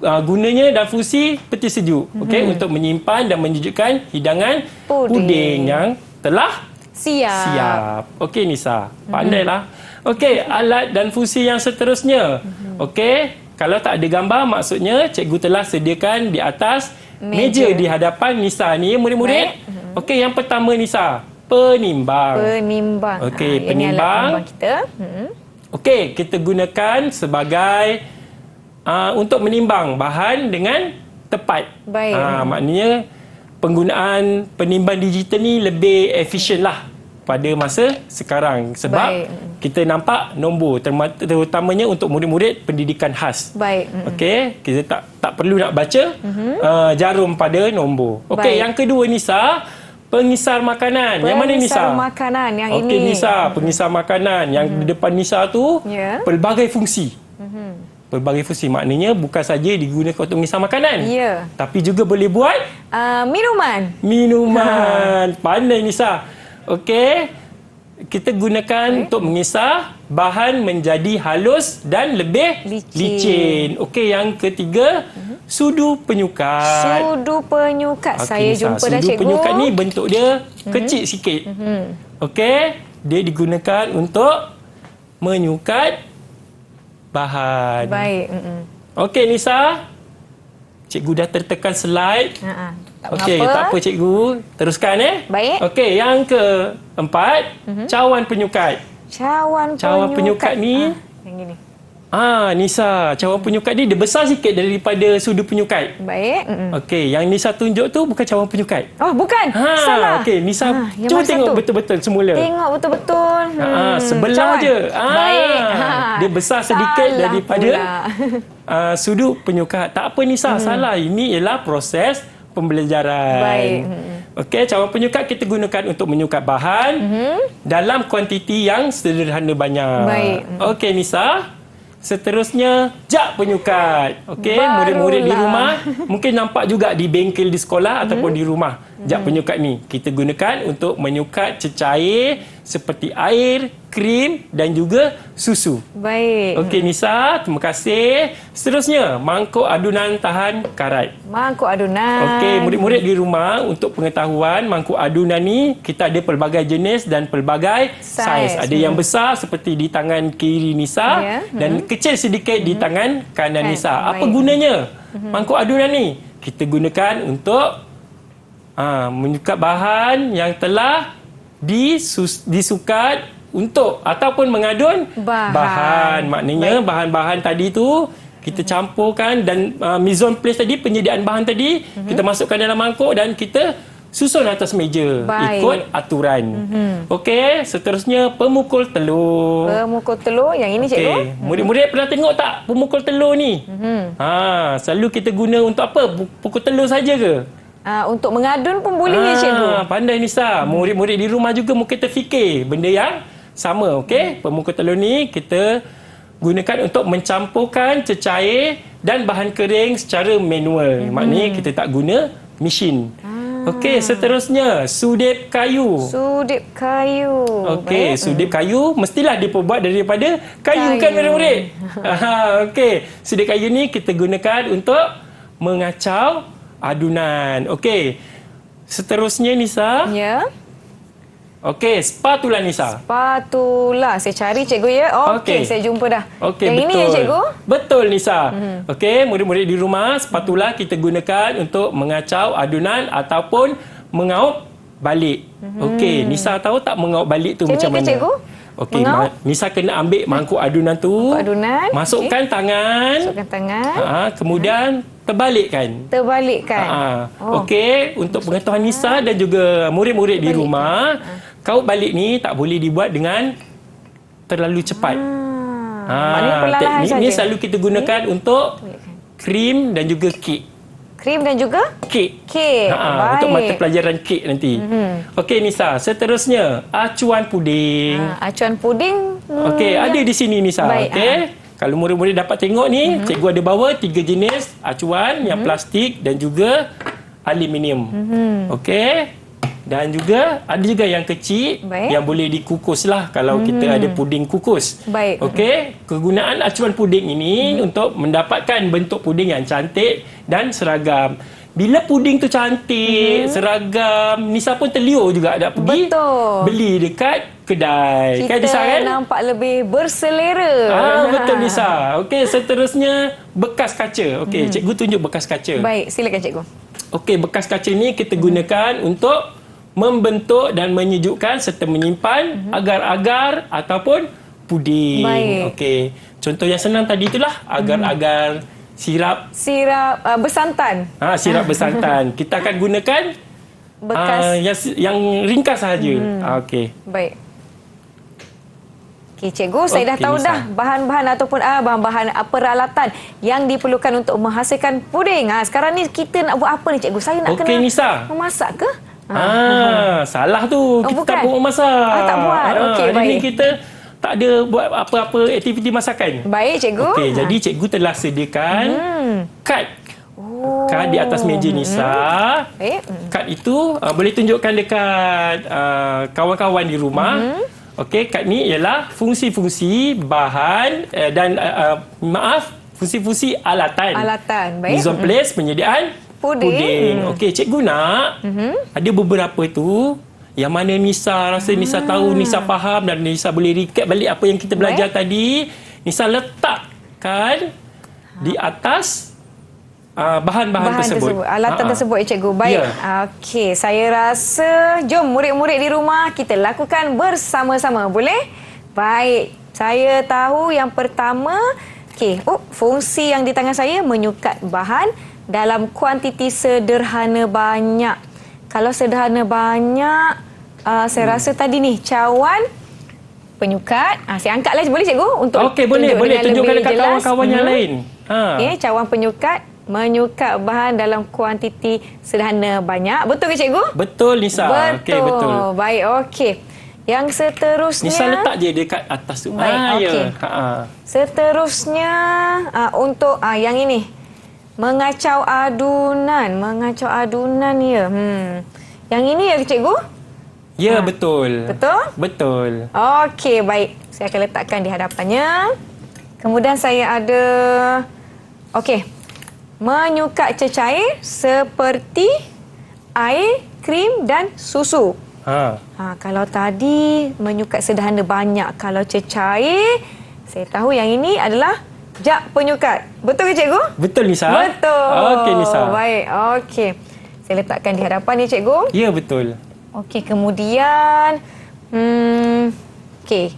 gunanya dan fungsi peti sejuk. Okey, untuk menyimpan dan menyejukkan hidangan puding yang telah siap. Okey Nisa, pandailah. Okey, alat dan fungsi yang seterusnya. Okey, kalau tak ada gambar, maksudnya cikgu telah sediakan di atas meja di hadapan Nisa ni, murid-murid. Okey, yang pertama Nisa, penimbang. Okey, penimbang. Kita. Okey, kita gunakan sebagai untuk menimbang bahan dengan tepat. Baik. Maknanya penggunaan penimbang digital ni lebih efisien lah pada masa sekarang sebab kita nampak nombor terutamanya untuk murid-murid pendidikan khas. Baik. Okey, kita tak perlu nak baca jarum pada nombor. Okey, yang kedua Nisa, pengisar makanan. Yang mana Nisa? Pengisar makanan yang ini. Okey Nisa, pengisar makanan yang di depan Nisa tu pelbagai fungsi. Pelbagai fungsi, maknanya bukan saja digunakan untuk mengisar makanan, tapi juga boleh buat minuman. Pandai Nisa. Okey, kita gunakan untuk mengisar bahan menjadi halus dan lebih licin. Okey, yang ketiga, sudu penyukat. Saya jumpa dah cikgu. Sudu penyukat ni bentuk dia kecil sikit. Okey, dia digunakan untuk menyukat bahan. Baik. Okey Nisa, cikgu dah tertekan slide. Okey, tak apa cikgu. Teruskan Baik. Okey, yang keempat, cawan penyukat. Cawan penyukat ni yang gini. Nisa, cawan penyukat ni dia besar sikit daripada sudu penyukat. Baik. Okey, yang Nisa tunjuk tu bukan cawan penyukat. Oh, bukan. Salah. Okey, Nisa cuba tengok betul-betul semula. Tengok betul-betul. Sebelah cawan. je. Baik. Dia besar sedikit daripada sudu penyukat. Tak apa Nisa, salah. Ini ialah proses pembelajaran. Baik. Okey, cawan penyukat kita gunakan untuk menyukat bahan dalam kuantiti yang sederhana banyak. Baik. Okey Nisa, seterusnya jak penyukat. Okey, murid-murid di rumah mungkin nampak juga di bengkel di sekolah ataupun di rumah. Jak penyukat ni kita gunakan untuk menyukat cecair seperti air, krim dan juga susu. Baik. Okey Nisa, terima kasih. Seterusnya, mangkuk adunan tahan karat. Mangkuk adunan. Okey, murid-murid di rumah, untuk pengetahuan, mangkuk adunan ni kita ada pelbagai jenis dan pelbagai saiz. Ada yang besar seperti di tangan kiri Nisa dan kecil sedikit di tangan kanan Nisa. Apa gunanya mangkuk adunan ni? Kita gunakan untuk menyukat bahan yang telah disukat untuk ataupun mengadun bahan. Maknanya bahan-bahan tadi tu kita campurkan dan mise en place tadi, penyediaan bahan tadi kita masukkan dalam mangkuk dan kita susun atas meja ikut aturan. Okey, seterusnya pemukul telur. Pemukul telur yang ini cikgu. Murid-murid pernah tengok tak pemukul telur ni? Selalu kita guna untuk apa? Pukul telur saja ke? Untuk mengadun pun boleh ya cikgu. Pandai Nisa. Murid-murid di rumah juga mungkin terfikir benda yang sama. Okey, pemukul telur ni kita gunakan untuk mencampurkan cecair dan bahan kering secara manual. Maknanya kita tak guna mesin. Okey, seterusnya sudip kayu. Sudip kayu. Okey, sudip kayu mestilah diperbuat daripada kayu. Kan murid-murid? Okey, sudip kayu ni kita gunakan untuk mengacau adunan. Okey. Seterusnya Nisa. Ya. Okey, spatula Nisa. Spatula. Saya cari cikgu ya. Okey, saya jumpa dah. Okey, yang betul. ini ya cikgu? Betul Nisa. Okey, murid-murid di rumah, spatula kita gunakan untuk mengacau adunan ataupun mengaup balik. Okey, Nisa tahu tak mengaup balik tu macam mana? Cikgu? Okey, Nisa kena ambil mangkuk adunan tu. Mangkuk adunan. Masukkan tangan. Masukkan tangan. Kemudian terbalikkan. Okey, untuk pengetahuan Nisa dan juga murid-murid di rumah, kaut balik ni tak boleh dibuat dengan terlalu cepat. Maknanya perlahan saja. Ini selalu kita gunakan untuk krim dan juga kek. Krim dan juga kek. Baik. Untuk mata pelajaran kek nanti. Okey Nisa, seterusnya acuan puding. Acuan puding. Okey, ada di sini Nisa. Okey. Kalau murid-murid dapat tengok ni, cikgu ada bawa 3 jenis acuan, yang plastik dan juga aluminium. Okey. Dan juga ada juga yang kecil yang boleh dikukus lah kalau kita ada puding kukus. Baik. Okey, kegunaan acuan puding ini untuk mendapatkan bentuk puding yang cantik dan seragam. Bila puding tu cantik, seragam, Nisa pun terliur juga nak pergi beli dekat kedai. Kita nampak lebih berselera. Betul Nisa. Okey, seterusnya bekas kaca. Okey, cikgu tunjuk bekas kaca. Baik, silakan cikgu. Okey, bekas kaca ni kita gunakan untuk membentuk dan menyejukkan serta menyimpan agar-agar ataupun puding. Okey. Contoh yang senang tadi itulah agar-agar sirap bersantan. Sirap bersantan. Kita akan gunakan bekas yang ringkas sahaja. Okey. Baik. Okey cikgu, saya dah tahu dah bahan-bahan ataupun bahan-bahan peralatan yang diperlukan untuk menghasilkan puding. Sekarang ni kita nak buat apa ni cikgu? Saya nak kena Nisa. memasak ke? Salah tu. Kita tak buat memasak. Tak buat. Okey, baik. Hari ni kita tak ada buat apa-apa aktiviti masakan. Baik, cikgu. Okey, jadi cikgu telah sediakan kad. Kad di atas meja Nisa. Kad itu boleh tunjukkan dekat kawan-kawan di rumah. Okey, kad ni ialah fungsi-fungsi bahan dan fungsi-fungsi alatan. Baik. Mise en place, penyediaan puding. Okey, cikgu nak ada beberapa tu yang mana Nisa rasa Nisa tahu, Nisa faham dan Nisa boleh recap balik apa yang kita belajar tadi. Nisa letakkan di atas bahan-bahan tersebut. Alatan tersebut cikgu. Baik. Okey, saya rasa jom murid-murid di rumah kita lakukan bersama-sama. Boleh? Baik. Saya tahu yang pertama, fungsi yang di tangan saya menyukat bahan dalam kuantiti sederhana banyak. Kalau sederhana banyak, saya rasa tadi ni cawan penyukat. Saya angkatlah boleh cikgu untuk boleh tunjukkan dekat kawan-kawan yang lain. Cawan penyukat menyukat bahan dalam kuantiti sederhana banyak. Betul ke cikgu? Betul Nisa. Betul. Baik, okey. Yang seterusnya Nisa letak je dekat atas tu. Baik, okey. Seterusnya untuk yang ini. Mengacau adunan ya. Yang ini ya cikgu? Ya, betul. Betul? Betul. Okey, baik. Saya akan letakkan di hadapannya. Kemudian saya ada... Okey. Menyukat cecair seperti air, krim dan susu. Kalau tadi menyukat sederhana banyak. Kalau cecair, saya tahu yang ini adalah jak penyukat. Betul ke cikgu? Betul, Nisa. Betul. Okey, Nisa. Baik, okey. Saya letakkan di hadapan ni cikgu. Ya, betul. Okey, kemudian okey.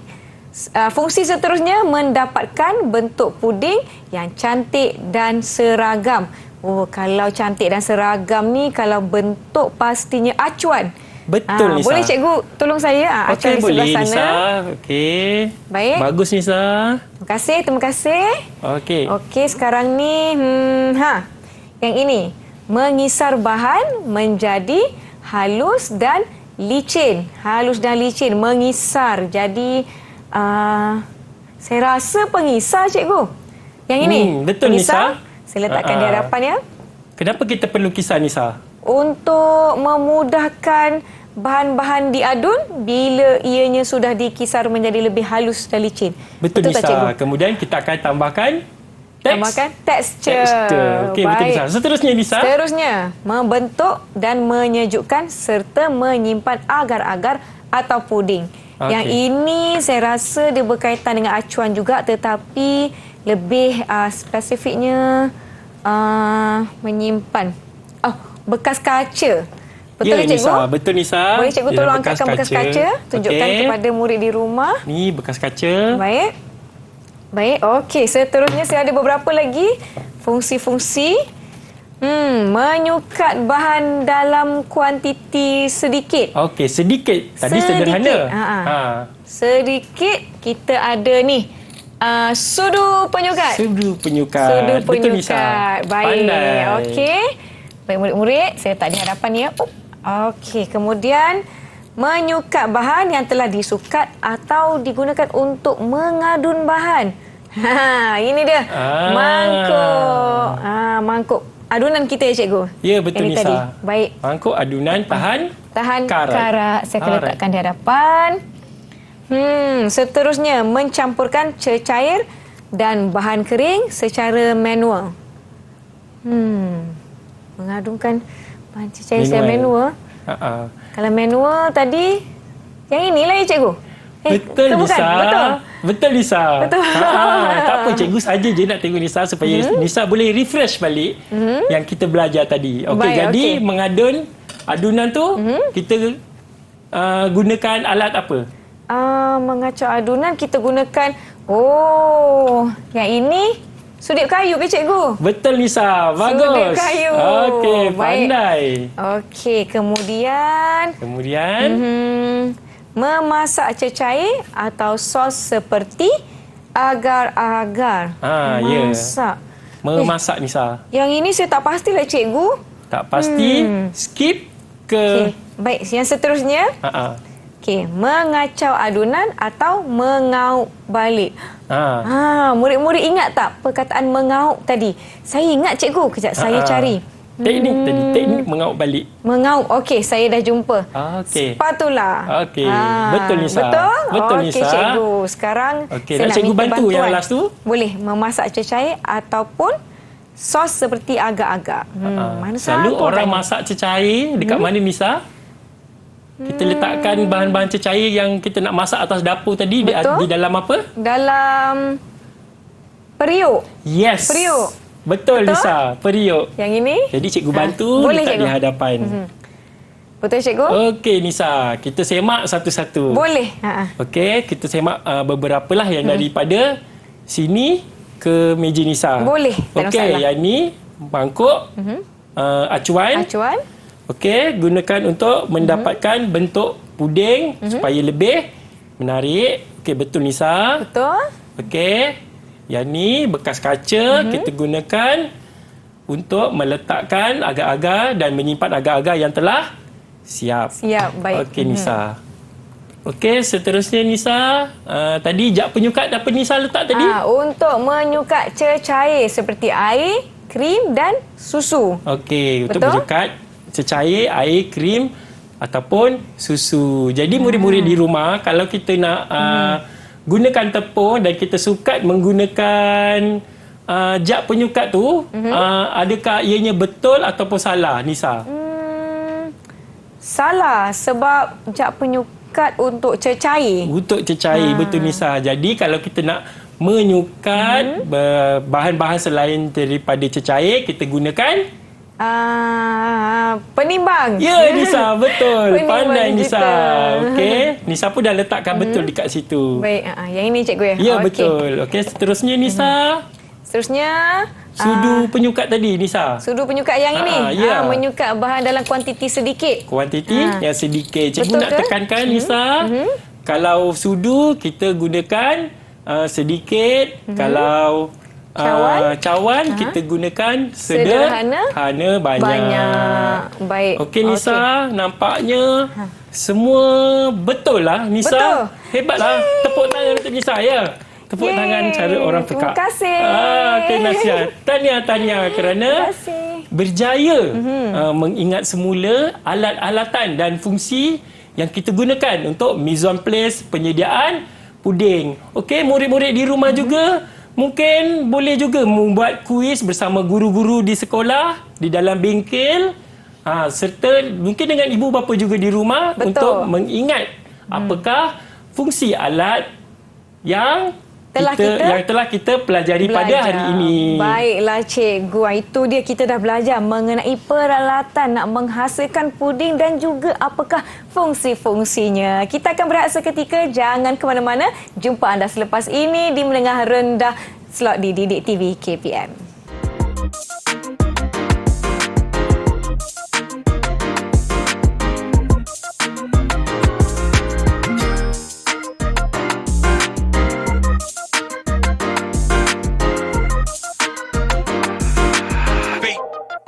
Fungsi seterusnya mendapatkan bentuk puding yang cantik dan seragam. Oh, kalau cantik dan seragam ni kalau bentuk pastinya acuan. Betul, Nisa. Boleh cikgu tolong saya acuan di sebelah boleh, sana. Nisa. Okey. Baik. Bagus, Nisa. Terima kasih. Okey. Okey, sekarang ni yang ini mengisar bahan menjadi halus dan licin. Halus dan licin mengisar. Jadi saya rasa pengisar cikgu. Yang ini. Betul, pengisar. Nisa. Saya letakkan di hadapan ya. Kenapa kita perlu kisar, Nisa? Untuk memudahkan bahan-bahan diadun bila ianya sudah dikisar menjadi lebih halus dan licin. Betul, tak, Nisa. cikgu? Kemudian kita akan tambahkan Tambahkan tekstur. Okey, betul, Nisa. Seterusnya, Nisa. Seterusnya, membentuk dan menyejukkan serta menyimpan agar-agar atau puding. Okey. Yang ini saya rasa dia berkaitan dengan acuan juga tetapi lebih spesifiknya menyimpan bekas kaca. Betul ya, cikgu? Nisa. Betul, Nisa. Boleh cikgu Dia tolong bekas angkatkan bekas kaca, tunjukkan Okey. kepada murid di rumah. Ni bekas kaca. Baik. Baik, okey. Seterusnya saya ada beberapa lagi fungsi-fungsi. Menyukat bahan dalam kuantiti sedikit. Okey, sedikit. Tadi sederhana. Sedikit kita ada ni. Sudu penyukat. Sudu penyukat. Sudu Betul, Nisa. penyukat. Baik. Pandai. Okey. Baik murid-murid, saya letak di hadapan ya. Okey, kemudian menyukat bahan yang telah disukat atau digunakan untuk mengadun bahan. Ini dia. Mangkuk. Mangkuk adunan kita ya cikgu. Ya, betul, ini Nisa. Tadi. Baik. Mangkuk adunan tahan karat. Saya akan letakkan di hadapan. Seterusnya mencampurkan cecair dan bahan kering secara manual. Mengadunkan bahan cecair secara manual. Kalau manual tadi yang inilah ya cikgu. Betul, Nisa. Betul. Betul, Nisa. Betul. Tak apa, cikgu saja je nak tengok Nisa supaya Nisa boleh refresh balik yang kita belajar tadi. Okey, Baik, jadi okey. mengadun adunan tu kita gunakan alat apa? Mengacau adunan kita gunakan yang ini sudip kayu ke cikgu? Betul, Nisa. Bagus. Sudip kayu. Okey, Baik. pandai. Okey, kemudian memasak cecair atau sos seperti agar-agar. Ya. Masak. Memasak, Nisa. Yang ini saya tak pastilah cikgu. Tak pasti. Skip ke... Okey, baik. Yang seterusnya. Okey, mengacau adunan atau mengauk balik. Murid-murid ingat tak perkataan mengauk tadi? Saya ingat cikgu. Kejap saya cari. Teknik tadi, teknik mengauk balik. Mengauk. Okey, saya dah jumpa. Okey. Spatula. Okey, betul, Nisa. Betul? Betul, Okey, Nisa. cikgu. Sekarang Okey, saya nak cikgu minta bantu yang last tu? Boleh. Memasak cecair ataupun sos seperti agar-agar. Mana Selalu satu orang tadi? masak cecair dekat mana, Nisa? Kita letakkan bahan-bahan cecair yang kita nak masak atas dapur tadi Betul. di dalam apa? Dalam periuk. Yes. Periuk. Betul, Nisa. Periuk. Yang ini? Jadi cikgu bantu Boleh, letak cikgu. di hadapan. Betul, cikgu? Okey, Nisa. Kita semak satu-satu. Boleh. Okey, kita semak beberapa lah yang daripada sini ke meja Nisa. Boleh, tak ada Okey, masalah. yang ni mangkuk, acuan. Acuan. Okey, gunakan untuk mendapatkan bentuk puding supaya lebih menarik. Okey, betul, Nisa. Betul. Okey. Yang ni bekas kaca kita gunakan untuk meletakkan agar-agar dan menyimpan agar-agar yang telah siap. Siap, baik. Okey, Nisa. Okey, seterusnya Nisa. Tadi jak penyukat apa Nisa letak tadi? Untuk menyukat cecair seperti air, krim dan susu. Okey, untuk Betul? penyukat cecair, air, krim ataupun susu. Jadi murid-murid di rumah kalau kita nak gunakan tepung dan kita sukat menggunakan jat penyukat tu, adakah ianya betul ataupun salah, Nisa? Salah, sebab jat penyukat untuk cecair. Untuk cecair, betul Nisa. Jadi kalau kita nak menyukat bahan-bahan selain daripada cecair, kita gunakan penimbang. ya Nisa, betul. Penimbang Pandai Nisa. kita. Okey, Nisa pun dah letakkan betul dekat situ. Baik, yang ini cikgu. Ya, Okey. betul. Okey, seterusnya Nisa. Seterusnya, Sudu penyukat tadi Nisa. sudu penyukat yang ini. ya. Menyukat bahan dalam kuantiti sedikit. Kuantiti yang sedikit. Cikgu Betul nak ke? tekankan Nisa. Kalau sudu kita gunakan sedikit. Kalau cawan kita gunakan sederhana banyak. Baik. Okey Nisa, nampaknya semua betul lah Nisa. Betul. Hebatlah. Tepuk tangan untuk Nisa ya. Tepuk Yeay. tangan cara orang pekak. Terima kasih. Okey Nasihat. Tahniah kerana Terima kasih. berjaya mengingat semula alat-alatan dan fungsi yang kita gunakan untuk mise en place penyediaan puding. Okey, murid-murid di rumah juga mungkin boleh juga membuat kuis bersama guru-guru di sekolah, di dalam bengkel, serta mungkin dengan ibu bapa juga di rumah. Betul. Untuk mengingat apakah fungsi alat yang telah kita pelajari pada hari ini. Baiklah cikgu. Itu dia, kita dah belajar mengenai peralatan nak menghasilkan puding dan juga apakah fungsi-fungsinya. Kita akan berehat seketika. Jangan ke mana-mana. Jumpa anda selepas ini di Menengah Rendah slot di Didik TV KPM.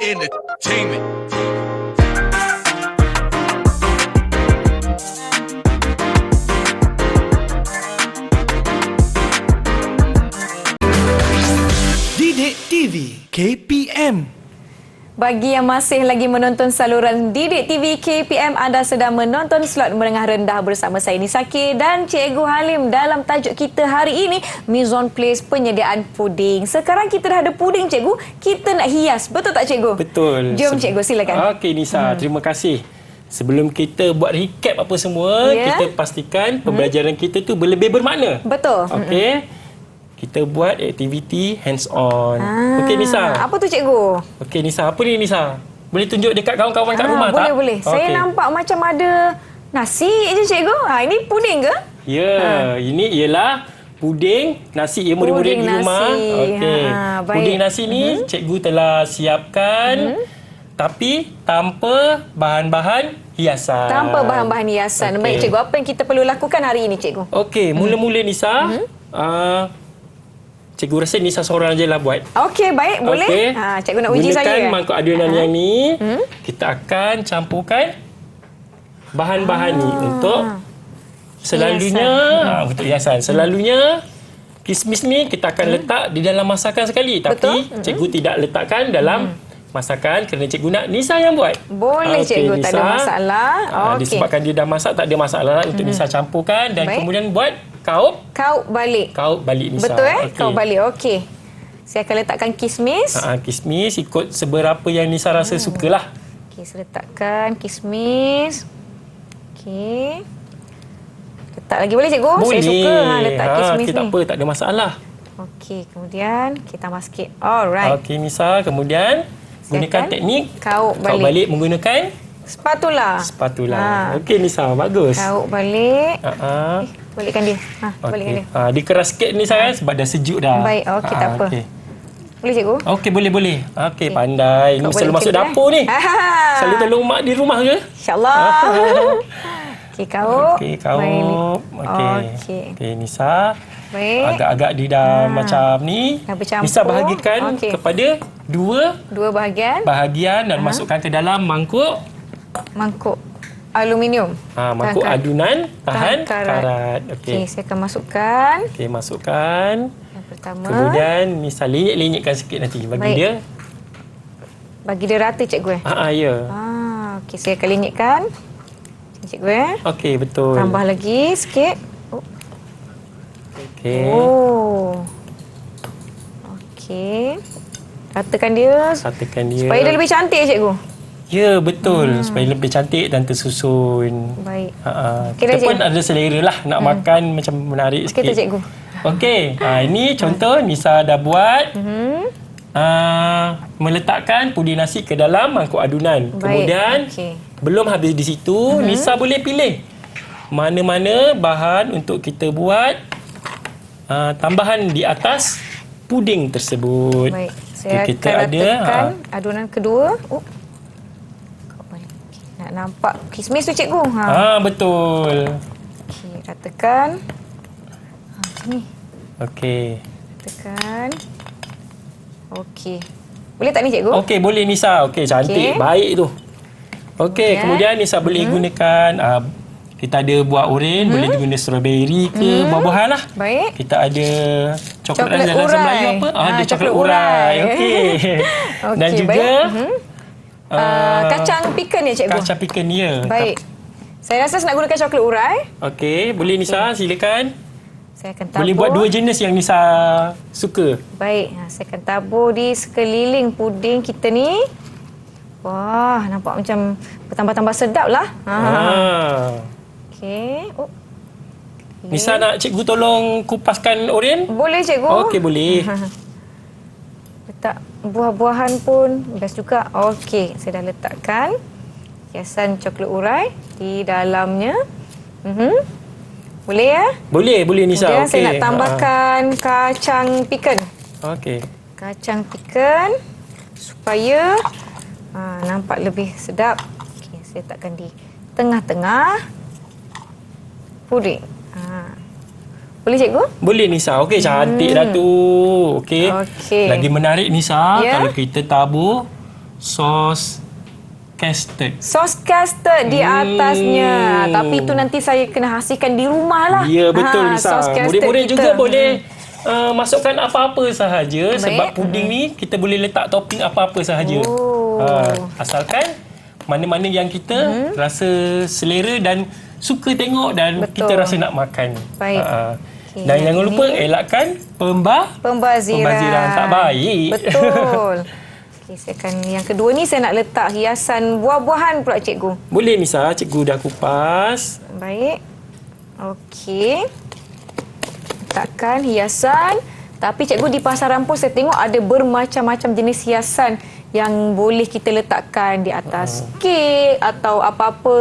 Entertainment. Didik TV KPM. Bagi yang masih lagi menonton saluran Didik TV KPM, anda sedang menonton slot Menengah Rendah bersama saya Nisa K dan Cikgu Halim dalam tajuk kita hari ini, mise en place penyediaan puding. Sekarang kita dah ada puding cikgu, kita nak hias. Betul tak cikgu? Betul. Jom cikgu, silakan. Okey Nisa, terima kasih. Sebelum kita buat recap apa semua, kita pastikan pembelajaran kita tu lebih bermakna. Betul. Okey. Kita buat aktiviti hands on. Okey Nisa. Apa tu cikgu? Okey Nisa, apa ni Nisa? Boleh tunjuk dekat kawan-kawan kat rumah tak? Boleh. Saya nampak macam ada nasi je cikgu. Ini puding ke? Ya, ini ialah puding nasi ya murid-murid di rumah. Okey. baik. Puding nasi ni cikgu telah siapkan tapi tanpa bahan-bahan hiasan. Tanpa bahan-bahan hiasan. Okey. Baik cikgu, apa yang kita perlu lakukan hari ini cikgu? Okey, mula-mula Nisa, cikgu rasa Nisa seorang je lah buat. Okey, baik. Boleh? Okey. Cikgu nak uji saya. Gunakan mangkuk adunan yang ni. Kita akan campurkan bahan-bahan ni untuk selalunya untuk hiasan. Selalunya kismis ni kita akan letak di dalam masakan sekali. Tapi cikgu tidak letakkan dalam masakan kerana cikgu nak Nisa yang buat. Boleh cikgu, tak ada masalah. Disebabkan dia dah masak, tak ada masalah untuk Nisa campurkan dan kemudian buat kaup balik. Kaup balik Nisa. Betul Kaup balik. Okey. Saya akan letakkan kismis. Kismis ikut seberapa yang Nisa rasa sukalah. Okey, saya letakkan kismis. Okey. Letak lagi boleh cikgu? Boleh. Saya suka letak kismis okay, ni. tak apa, tak ada masalah. Okey, kemudian kita tambah sikit. Alright. Okey Nisa, kemudian gunakan teknik kaup balik. balik menggunakan spatula. Okey Nisa, bagus. Kaup balik. Balikkan dia. Balikkan dia. Dia keras sikit Nisa kan sebab dah sejuk dah. Baik, okey, tak apa. Okay. Boleh cikgu? Okey, boleh. Okey, pandai. Ni selalu masuk dapur ni. Selalu tolong mak di rumah ke? InsyaAllah. Okey, kaup. Okey, kaup. Okey, Nisa. Baik. Agak-agak dia dah macam ni. Dah bercampur. Nisa bahagikan kepada dua bahagian dan masukkan ke dalam mangkuk aluminium. Mangkuk adunan tahan karat. Okey, saya akan masukkan. Okey, masukkan. Yang pertama. Kemudian Nisa lenyek-lenyekkan sikit nanti bagi dia. Bagi dia rata cikgu ya. Okey, saya akan lenyekkan. Cikgu Okey, betul. Tambah lagi sikit. Okey. Oh. Okey. Ratakan dia. Ratakan dia. Supaya dia lebih cantik, cikgu. Ya, betul. Supaya lebih cantik dan tersusun. Baik. Kita dah, pun cikgu. ada selera lah nak makan macam menarik Okey tu, sikit. cikgu. Okey, ini contoh Nisa dah buat. Meletakkan puding nasi ke dalam mangkuk adunan. Baik, Kemudian okey. belum habis di situ, Nisa boleh pilih mana-mana bahan untuk kita buat tambahan di atas puding tersebut. Baik. Saya Kita akan ada ratakan adunan kedua. Okey, nak nampak kismis tu, cikgu. Betul. Okey, ratakan. Macam ni. Okey. Ratakan. Okey. Boleh tak ni, cikgu? Okey, boleh Nisa. Okey, cantik. Okey. Baik tu. Okey, kemudian Nisa boleh gunakan kita ada buah oren, boleh diguna strawberry ke buah-buahan lah. Baik. Kita ada coklat dalam bahasa urai. Melayu apa? Ada Coklat coklat urai. urai. Okey. Dan Okey, juga kacang pecan ya, cikgu? kacang pecan ya. Baik. Saya rasa saya nak gunakan coklat urai. Okey, boleh Nisa, silakan. Saya akan tabur. Boleh buat dua jenis yang Nisa suka. Baik, saya akan tabur di sekeliling puding kita ni. Wah, nampak macam bertambah-tambah sedap lah. Okey. Nisa nak cikgu tolong kupaskan oren? Boleh, cikgu. Okey, boleh. Letak buah-buahan pun best juga. Okey, saya dah letakkan hiasan coklat urai di dalamnya. Boleh ya? Boleh Nisa. Kemudian Okey. saya nak tambahkan kacang pecan. Okey. Kacang pecan supaya nampak lebih sedap. Okey, saya letakkan di tengah-tengah puding. Boleh, cikgu? Boleh Nisa. Okey, cantik dah tu. Okey. Okey. Lagi menarik Nisa, Ya. kalau kita tabur sos custard. Sos custard di atasnya. Tapi itu nanti saya kena hasilkan di rumah lah. Ya, betul Nisa. Sos custard Murid-murid kita. juga boleh masukkan apa-apa sahaja. Baik. Sebab puding ni kita boleh letak topping apa-apa sahaja. Asalkan mana-mana yang kita rasa selera dan suka tengok dan Betul. kita rasa nak makan. Baik. Okey, Dan yang jangan lupa ini. elakkan Pembaziran. tak baik. Betul. Okey, saya akan yang kedua ni saya nak letak hiasan buah-buahan pula, cikgu. Boleh Nisa, cikgu dah kupas. Baik. Okey. Letakkan hiasan. Tapi cikgu di pasaran pun saya tengok ada bermacam-macam jenis hiasan yang boleh kita letakkan di atas kek atau apa-apa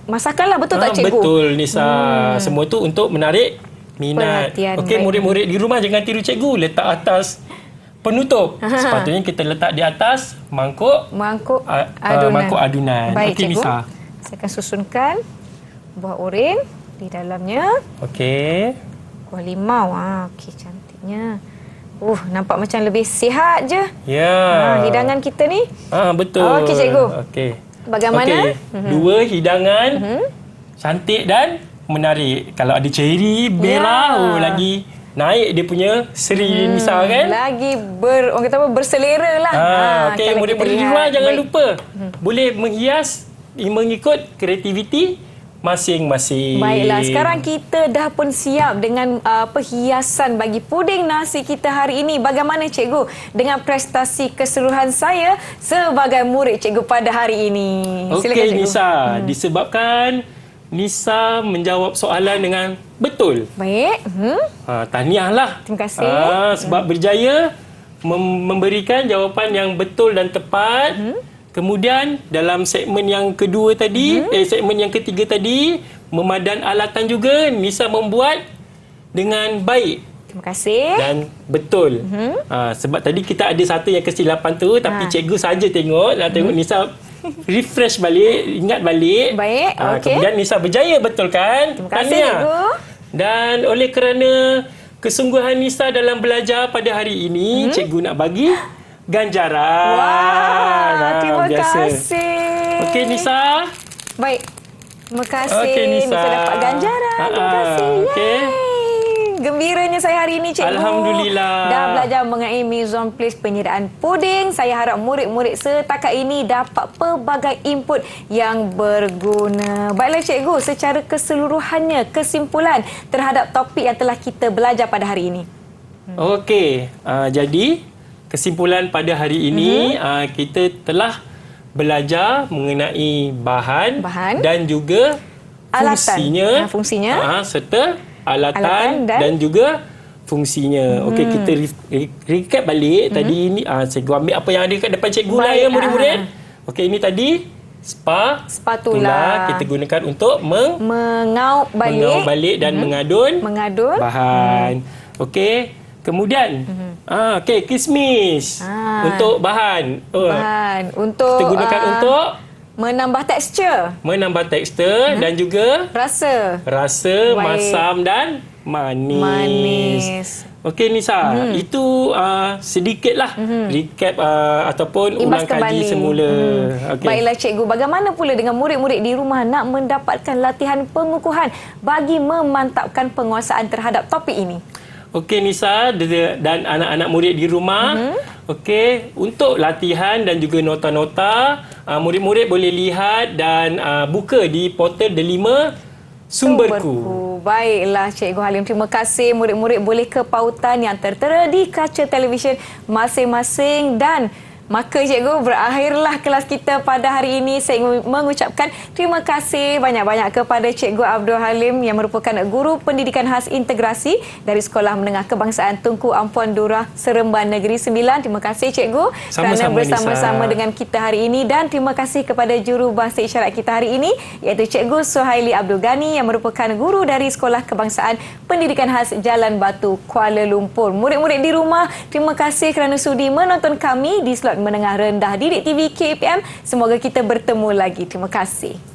masakan lah. Betul tak, cikgu? Betul Nisa. Semua tu untuk menarik minat. Perhatian, Okey, baik. murid-murid di rumah jangan tiru cikgu. Letak atas penutup. Sepatutnya kita letak di atas mangkuk adunan. mangkuk adunan. Baik, Okey cikgu. Nisa. Saya akan susunkan buah oren di dalamnya. Okey. Buah limau. Okey, cantiknya. Nampak macam lebih sihat je. Ya. Hidangan kita ni. Betul. Okey, cikgu. Okey. Bagaimana? Okey. Dua hidangan cantik dan menarik. Kalau ada cherry, merah, lagi naik dia punya seri Nisa kan? Lagi orang kata apa, berselera lah. Okey, kalau murid-murid kita di rumah lihat. jangan Baik. lupa boleh menghias mengikut kreativiti masing-masing. Baiklah, sekarang kita dah pun siap dengan perhiasan bagi puding nasi kita hari ini. Bagaimana, cikgu, dengan prestasi keseluruhan saya sebagai murid cikgu pada hari ini? Silakan, Okey cikgu. Nisa, disebabkan Nisa menjawab soalan dengan betul. Baik. Tahniahlah. Terima kasih. Sebab berjaya memberikan jawapan yang betul dan tepat. Kemudian dalam segmen yang kedua tadi, segmen yang ketiga tadi, memadan alatan juga Nisa membuat dengan baik Terima kasih. dan betul. Sebab tadi kita ada satu yang kesilapan tu, tapi cikgu saja tengok dan tengok Nisa refresh balik, ingat balik. Baik, okey. Kemudian Nisa berjaya betul kan? Terima kasih, Tahniah. cikgu. Dan oleh kerana kesungguhan Nisa dalam belajar pada hari ini, cikgu nak bagi ganjaran. Wah, terima biasa. kasih. Okey Nisa. Baik. Terima kasih. Okey, Nisa. dapat ganjaran. Terima kasih. Okey. Yeay. Gembiranya saya hari ini, Cikgu. Alhamdulillah. Dah belajar mengenai mise en place penyediaan puding. Saya harap murid-murid setakat ini dapat pelbagai input yang berguna. Baiklah, Cikgu, secara keseluruhannya, kesimpulan terhadap topik yang telah kita belajar pada hari ini. Okey, jadi kesimpulan pada hari ini kita telah belajar mengenai bahan dan juga alatan, fungsinya serta alatan dan juga fungsinya. Okey, kita recap balik tadi ni. Cikgu ambil apa yang ada kat depan cikgu lah ya, murid-murid. Okey, ini tadi spatula kita gunakan untuk mengauk balik dan mengadun bahan. Okey, kemudian okey, kismis untuk bahan. Untuk kita gunakan untuk menambah tekstur dan juga rasa masam dan manis. Okey Nisa, itu sedikitlah recap ataupun ulang kaji semula. Okay. Baiklah Cikgu, bagaimana pula dengan murid-murid di rumah nak mendapatkan latihan pengukuhan bagi memantapkan penguasaan terhadap topik ini? Okey Nisa dan anak-anak murid di rumah, okey, untuk latihan dan juga nota-nota, murid-murid boleh lihat dan buka di portal Delima Sumberku. Baiklah Cikgu Halim, terima kasih. Murid-murid boleh ke pautan yang tertera di kaca televisyen masing-masing. Dan maka Cikgu, berakhirlah kelas kita pada hari ini. Saya ingin mengucapkan terima kasih banyak-banyak kepada Cikgu Abdul Halim yang merupakan guru pendidikan khas integrasi dari Sekolah Menengah Kebangsaan Tunku Ampuan Durrah Seremban Negeri Sembilan. Terima kasih Cikgu kerana bersama-sama dengan kita hari ini. Dan terima kasih kepada juru bahasa isyarat kita hari ini, iaitu Cikgu Suhaili Abdul Ghani yang merupakan guru dari Sekolah Kebangsaan Pendidikan Khas Jalan Batu, Kuala Lumpur. Murid-murid di rumah, terima kasih kerana sudi menonton kami di slot menengah rendah Didik TV KPM. Semoga kita bertemu lagi. Terima kasih.